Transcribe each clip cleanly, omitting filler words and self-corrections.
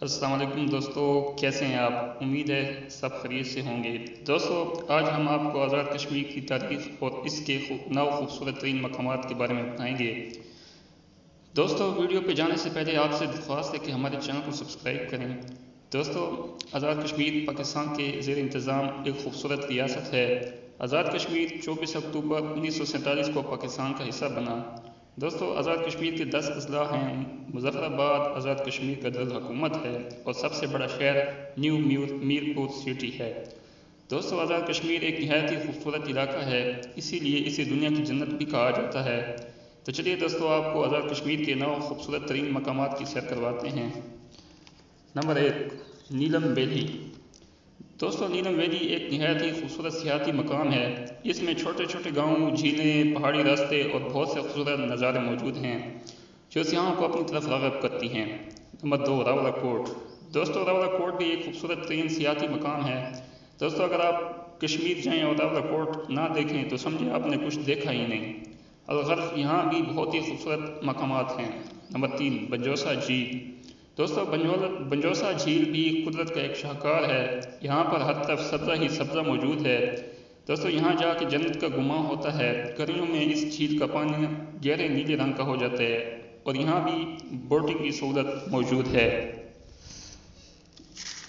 السلام علیکم دوستو، کیسے ہیں آپ؟ امید ہے سب خیریت سے ہوں گے۔ دوستو، آج ہم آپ کو آزاد کشمیر کی تاریخ اور اس کے 9 خوبصورت ترین مقامات کے بارے میں بتائیں گے۔ دوستو، ویڈیو پہ جانے سے پہلے آپ سے درخواست ہے کہ ہمارے چینل کو سبسکرائب کریں۔ دوستو، آزاد کشمیر پاکستان کے زیر انتظام ایک خوبصورت ریاست ہے۔ آزاد کشمیر 24 اکتوبر 1947 کو پاکستان کا حصہ بنا۔ دوستو، آزاد کشمیر کے 10 اضلاع ہیں۔ مظفر آباد آزاد کشمیر کا دارالحکومت ہے اور سب سے بڑا شہر نیو میرپور سٹی ہے۔ دوستو، آزاد کشمیر ایک نہایت ہی خوبصورت علاقہ ہے، اسی لیے اسے دنیا کی جنت بھی کہا جاتا ہے۔ تو چلیے دوستو، آپ کو آزاد کشمیر کے 9 خوبصورت ترین مقامات کی سیر کرواتے ہیں۔ نمبر 1، نیلم ویلی۔ دوستو، نیلم ویلی ایک نہایت ہی خوبصورت سیاحتی مقام ہے۔ اس میں چھوٹے چھوٹے گاؤں، جھیلیں، پہاڑی راستے اور بہت سے خوبصورت نظارے موجود ہیں جو سیاحوں کو اپنی طرف راغب کرتی ہیں۔ نمبر 2، راولا کوٹ۔ دوستو، راولا کوٹ بھی ایک خوبصورت ترین سیاحتی مقام ہے۔ دوستو، اگر آپ کشمیر جائیں اور راولا کوٹ نہ دیکھیں تو سمجھیں آپ نے کچھ دیکھا ہی نہیں۔ الغرض یہاں بھی بہت ہی خوبصورت مقامات ہیں۔ نمبر 3، بنجوسا جھیل۔ دوستو، بنجوسا جھیل بھی قدرت کا ایک شاہکار ہے۔ یہاں پر ہر طرف سبزہ ہی سبزہ موجود ہے۔ دوستو، یہاں جا کے جنت کا گمان ہوتا ہے۔ گرمیوں میں اس جھیل کا پانی گہرے نیلے رنگ کا ہو جاتا ہے اور یہاں بھی بوٹنگ کی سہولت موجود ہے۔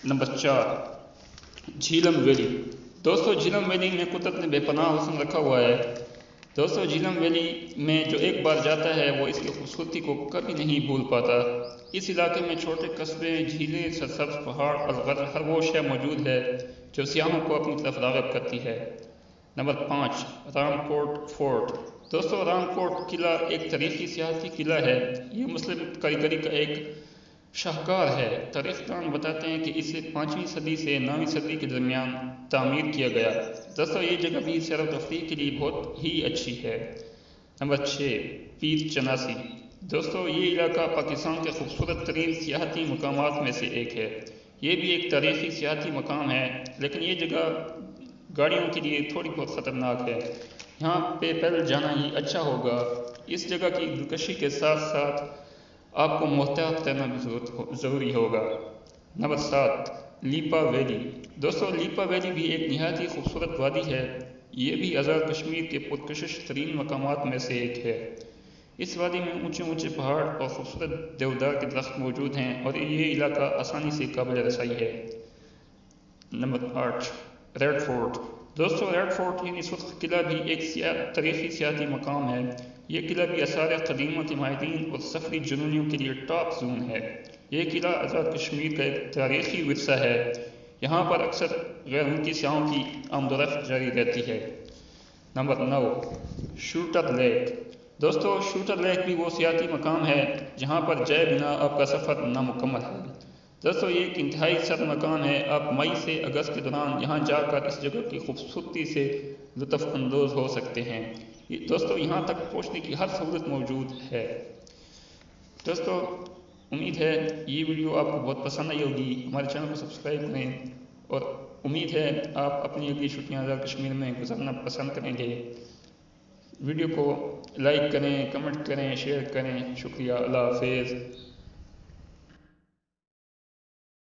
Number 4، Jhelum valley. دوستو، جھیلم ویلی میں قدرت نے بے پناہ حسن رکھا ہوا ہے۔ دوستو، جھیلم ویلی میں جو ایک بار جاتا ہے وہ اس کی خوبصورتی کو کبھی نہیں بھول پاتا۔ اس علاقے میں چھوٹے قصبے، جھیلیں، سرسبز پہاڑ اور ہر وہ شے موجود ہے جو سیاحوں کو اپنی طرف راغب کرتی ہے۔ نمبر 5، رام کوٹ فورٹ۔ دوستو، رام کوٹ قلعہ ایک تاریخی سیاحتی قلعہ ہے۔ یہ مسلم کاریگری کا ایک شاہکار ہے۔ تاریخ دان بتاتے ہیں کہ اسے 5ویں صدی سے 9ویں صدی کے درمیان تعمیر کیا گیا۔ دوستو، یہ جگہ بھی سیر و تفریح کے لیے بہت ہی اچھی ہے۔ نمبر 6، پیر چناسی۔ دوستو، یہ علاقہ پاکستان کے خوبصورت ترین سیاحتی مقامات میں سے ایک ہے۔ یہ بھی ایک تاریخی سیاحتی مقام ہے، لیکن یہ جگہ گاڑیوں کے لیے تھوڑی بہت خطرناک ہے۔ یہاں پہ پیدل جانا ہی اچھا ہوگا۔ اس جگہ کی دلکشی کے ساتھ ساتھ آپ کو محتاط رہنا بھی ضروری ہوگا۔ Number 7، Leepa valley. دوستو، لیپا ویلی بھی ایک نہایت ہی خوبصورت وادی ہے۔ یہ بھی آزاد کشمیر کے پرکشش ترین مقامات میں سے ایک ہے۔ اس وادی میں اونچے اونچے پہاڑ اور خوبصورت دیودار کے درخت موجود ہیں اور یہ علاقہ آسانی سے قابل رسائی ہے۔ Number 8، Red Fort. دوستو، ریڈ فورٹ یعنی سرخ قلعہ بھی ایک تاریخی سیاحتی مقام ہے۔ یہ قلعہ بھی آثار قدیمہ کے ماہرین اور سفری جنونیوں کے لیے ٹاپ زون ہے۔ یہ قلعہ آزاد کشمیر کا ایک تاریخی ورثہ ہے۔ یہاں پر اکثر غیر ملکی سیاحوں کی آمد و رفت جاری رہتی ہے۔ Number 9، Shounter Lake. دوستو، شوٹر لیک بھی وہ سیاحتی مقام ہے جہاں پر جائے بنا آپ کا سفر نامکمل ہے۔ دوستو، یہ ایک انتہائی سرد مکان ہے۔ آپ مئی سے اگست کے دوران یہاں جا کر اس جگہ کی خوبصورتی سے لطف اندوز ہو سکتے ہیں۔ دوستو، یہاں تک پہنچنے کی ہر سہولت موجود ہے۔ دوستو، امید ہے یہ ویڈیو آپ کو بہت پسند آئی ہوگی۔ ہمارے چینل کو سبسکرائب کریں اور امید ہے آپ اپنی اگلی چھٹیاں آزاد کشمیر میں گزارنا پسند کریں گے۔ ویڈیو کو لائک کریں، کمنٹ کریں، شیئر کریں۔ شکریہ، اللہ حافظ۔